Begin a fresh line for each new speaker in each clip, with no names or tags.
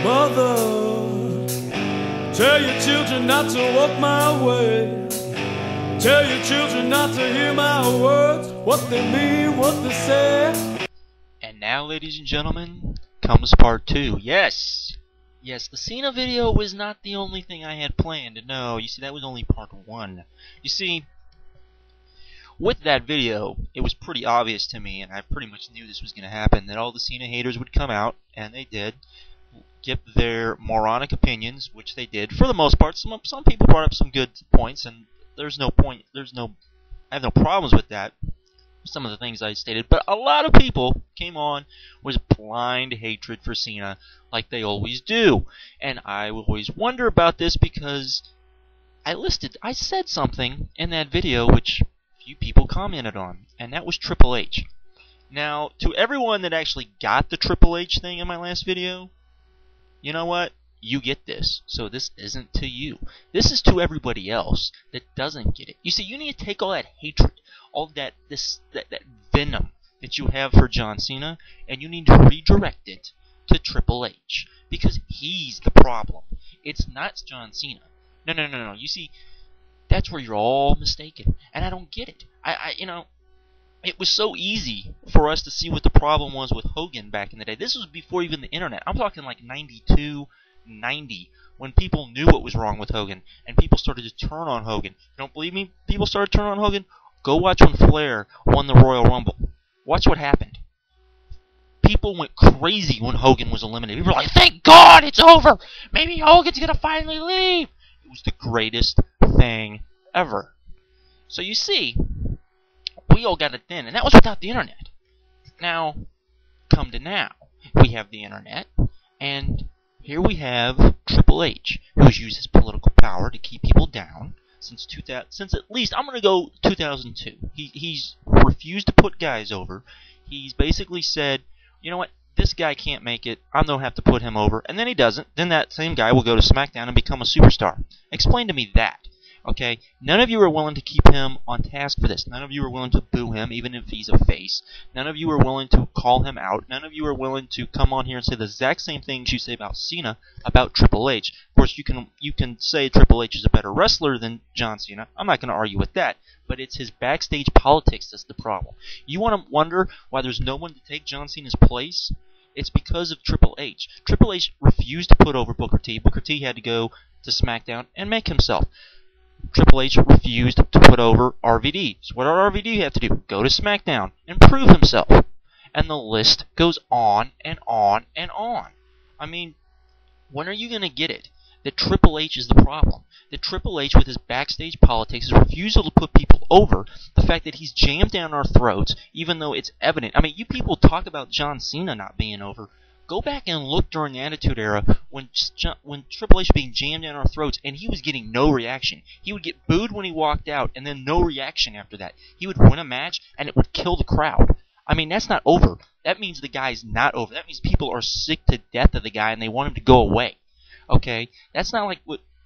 Mother, tell your children not to walk my way. Tell your children not to hear my words, what they mean, what they say.
And now, ladies and gentlemen, comes part 2. Yes, the Cena video was not the only thing I had planned. No, you see, that was only part 1. You see, with that video, it was pretty obvious to me, and I pretty much knew this was going to happen, that all the Cena haters would come out, and they did, give their moronic opinions, which they did, for the most part. Some people brought up some good points, and I have no problems with that, some of the things I stated, but a lot of people came on with blind hatred for Cena, like they always do. And I always wonder about this because I said something in that video which few people commented on, and that was Triple H. Now, to everyone that actually got the Triple H thing in my last video, you know what? You get this, so this isn't to you. This is to everybody else that doesn't get it. You see, you need to take all that hatred, all that venom that you have for John Cena, and you need to redirect it to Triple H, because he's the problem. It's not John Cena. No. You see, that's where you're all mistaken, and I don't get it. It was so easy for us to see what the problem was with Hogan back in the day. This was before even the internet. I'm talking like 92, 90, when people knew what was wrong with Hogan, and people started to turn on Hogan. You don't believe me? People started turning on Hogan? Go watch when Flair won the Royal Rumble. Watch what happened. People went crazy when Hogan was eliminated. People were like, thank God it's over! Maybe Hogan's gonna finally leave! It was the greatest thing ever. So you see, we all got it then, and that was without the internet. Now, come to now. We have the internet, and here we have Triple H, who's used his political power to keep people down since at least, I'm going to go 2002. He's refused to put guys over. He's basically said, you know what, this guy can't make it, I'm going to have to put him over, and then he doesn't. Then that same guy will go to SmackDown and become a superstar. Explain to me that. Okay, none of you are willing to keep him on task for this. None of you are willing to boo him, even if he's a face. None of you are willing to call him out. None of you are willing to come on here and say the exact same things you say about Cena about Triple H. Of course, you can say Triple H is a better wrestler than John Cena. I'm not going to argue with that, but it's his backstage politics that's the problem. You want to wonder why there's no one to take John Cena's place? It's because of Triple H. Triple H refused to put over Booker T. Booker T had to go to SmackDown and make himself. Triple H refused to put over RVD. So what did RVD have to do? Go to SmackDown and prove himself. And the list goes on and on and on. I mean, when are you going to get it? That Triple H is the problem. That Triple H, with his backstage politics, his refusal to put people over, the fact that he's jammed down our throats, even though it's evident. I mean, you people talk about John Cena not being over. Go back and look during the Attitude Era when Triple H was being jammed down our throats and he was getting no reaction. He would get booed when he walked out and then no reaction after that. He would win a match and it would kill the crowd. I mean, that's not over. That means the guy's not over. That means people are sick to death of the guy and they want him to go away. Okay? That's not like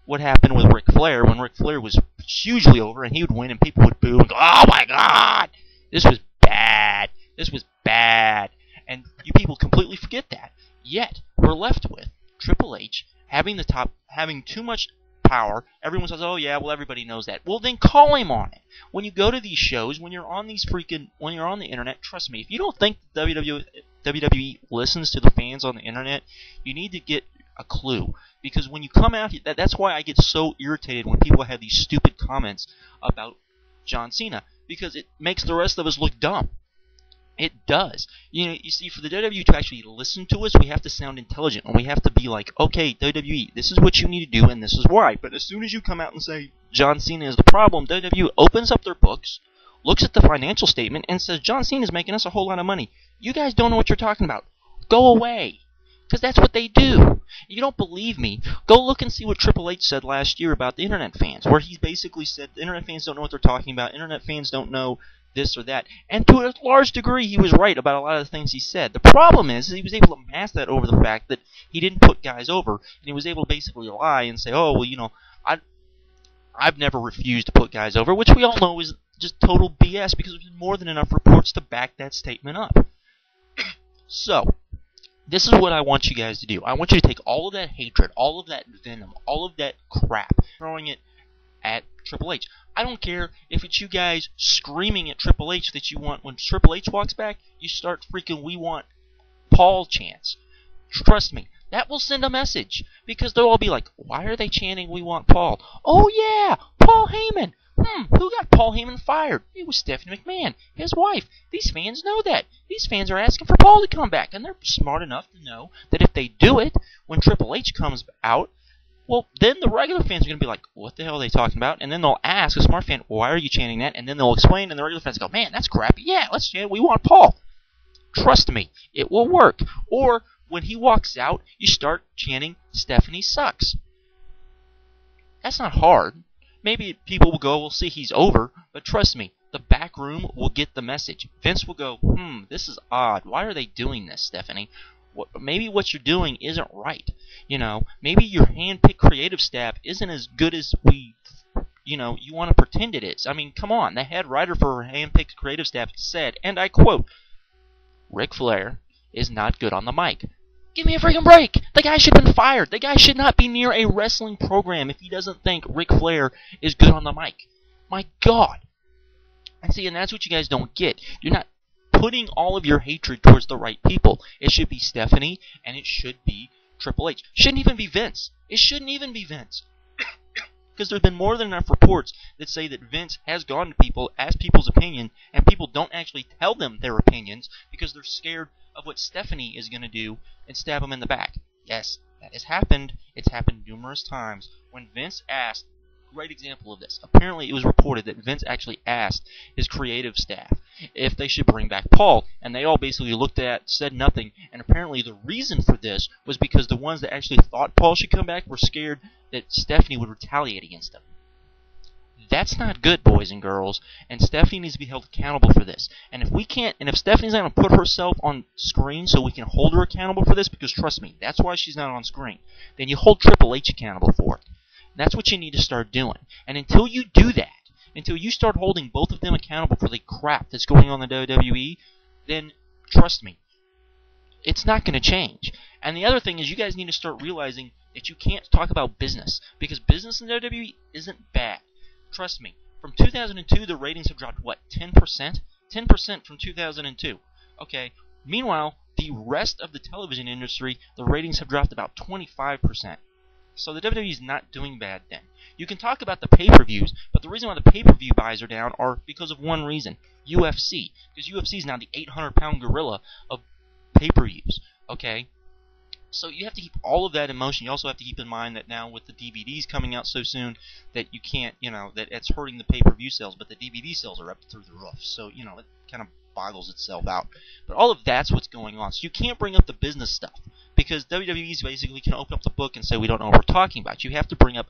what happened with Ric Flair when Ric Flair was hugely over and he would win and people would boo and go, oh my God! This was bad. This was bad. And you people completely forget that. Yet, we're left with Triple H having too much power. Everyone says, oh yeah, well everybody knows that. Well then call him on it. When you go to these shows, when you're on the internet, trust me, if you don't think WWE listens to the fans on the internet, you need to get a clue. Because when you come out, that's why I get so irritated when people have these stupid comments about John Cena. Because it makes the rest of us look dumb. It does. You see, for the WWE to actually listen to us, we have to sound intelligent, and we have to be like, okay, WWE, this is what you need to do, and this is why. But as soon as you come out and say John Cena is the problem, WWE opens up their books, looks at the financial statement, and says, John Cena is making us a whole lot of money. You guys don't know what you're talking about. Go away. Because that's what they do. You don't believe me? Go look and see what Triple H said last year about the internet fans, where he basically said the internet fans don't know what they're talking about, internet fans don't know this or that. And to a large degree, he was right about a lot of the things he said. The problem is he was able to mask that over the fact that he didn't put guys over, and he was able to basically lie and say, oh, well, you know, I've never refused to put guys over, which we all know is just total BS because there's more than enough reports to back that statement up. So, This is what I want you guys to do. I want you to take all of that hatred, all of that venom, all of that crap, throwing it at Triple H. I don't care if it's you guys screaming at Triple H that you want, when Triple H walks back, you start freaking "We want Paul" chants. Trust me, that will send a message, because they'll all be like, why are they chanting "We want Paul"? Oh yeah, Paul Heyman. Who got Paul Heyman fired? It was Stephanie McMahon, his wife. These fans know that. These fans are asking for Paul to come back, and they're smart enough to know that if they do it, when Triple H comes out, well, then the regular fans are going to be like, what the hell are they talking about? And then they'll ask a smart fan, why are you chanting that? And then they'll explain, and the regular fans go, man, that's crappy. Yeah, let's chant "We want Paul." Trust me, it will work. Or, when he walks out, you start chanting "Stephanie sucks." That's not hard. Maybe people will go, we'll see he's over, but trust me, the back room will get the message. Vince will go, this is odd. Why are they doing this, Stephanie? Maybe what you're doing isn't right. You know, maybe your hand-picked creative staff isn't as good as you want to pretend it is. I mean, come on. The head writer for her hand-picked creative staff said, and I quote, "Ric Flair is not good on the mic." Give me a freaking break! The guy should have been fired. The guy should not be near a wrestling program if he doesn't think Ric Flair is good on the mic. My God. And see, and that's what you guys don't get. You're not putting all of your hatred towards the right people. It should be Stephanie, and it should be Triple H. Shouldn't even be Vince. It shouldn't even be Vince. Because there's been more than enough reports that say that Vince has gone to people, asked people's opinion, and people don't actually tell them their opinions because they're scared of what Stephanie is going to do and stab them in the back. Yes, that has happened. It's happened numerous times. When Vince asked, great example of this, apparently it was reported that Vince actually asked his creative staff if they should bring back Paul, and they all basically looked at, said nothing, and apparently the reason for this was because the ones that actually thought Paul should come back were scared that Stephanie would retaliate against him. That's not good, boys and girls, and Stephanie needs to be held accountable for this. And if Stephanie's not going to put herself on screen so we can hold her accountable for this, because trust me, that's why she's not on screen, then you hold Triple H accountable for it. That's what you need to start doing. And until you do that, until you start holding both of them accountable for the crap that's going on in the WWE, then trust me, it's not going to change. And the other thing is, you guys need to start realizing that you can't talk about business, because business in WWE isn't bad. Trust me, from 2002, the ratings have dropped, what, 10%? 10% from 2002. Okay, meanwhile, the rest of the television industry, the ratings have dropped about 25%. So the WWE is not doing bad then. You can talk about the pay-per-views, but the reason why the pay-per-view buys are down are because of one reason, UFC. Because UFC is now the 800-pound gorilla of pay-per-views, okay? So you have to keep all of that in motion. You also have to keep in mind that now with the DVDs coming out so soon that you can't, that it's hurting the pay-per-view sales, but the DVD sales are up through the roof. So, it kind of boggles itself out. But all of that's what's going on. So you can't bring up the business stuff because WWE's basically can open up the book and say we don't know what we're talking about. You have to bring up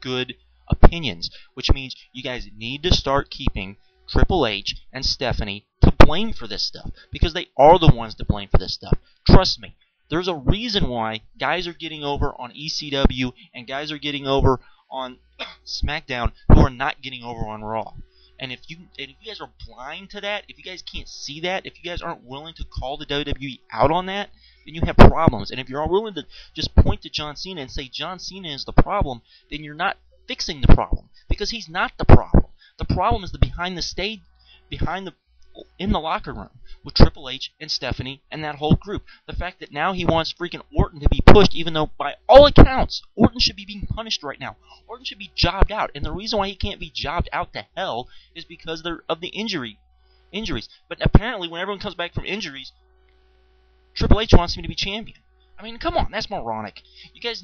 good opinions, which means you guys need to start keeping Triple H and Stephanie to blame for this stuff because they are the ones to blame for this stuff. Trust me. There's a reason why guys are getting over on ECW and guys are getting over on SmackDown who are not getting over on Raw. And if you guys are blind to that, if you guys can't see that, if you guys aren't willing to call the WWE out on that, then you have problems. And if you're all willing to just point to John Cena and say John Cena is the problem, then you're not fixing the problem because he's not the problem. The problem is the behind the stage, in the locker room with Triple H and Stephanie and that whole group. The fact that now he wants freaking Orton to be pushed, even though by all accounts Orton should be being punished right now. Orton should be jobbed out, and the reason why he can't be jobbed out to hell is because of the injuries. But apparently, when everyone comes back from injuries, Triple H wants him to be champion. I mean, come on, that's moronic. You guys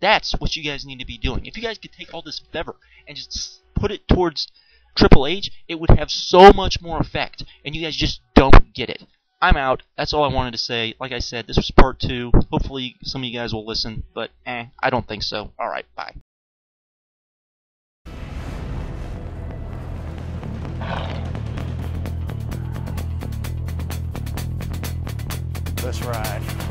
that's what you guys need to be doing. If you guys could take all this fever and just put it towards Triple H, it would have so much more effect, and you guys just don't get it. I'm out. That's all I wanted to say. Like I said, this was part 2. Hopefully some of you guys will listen, but I don't think so. Alright, bye.
Let's ride.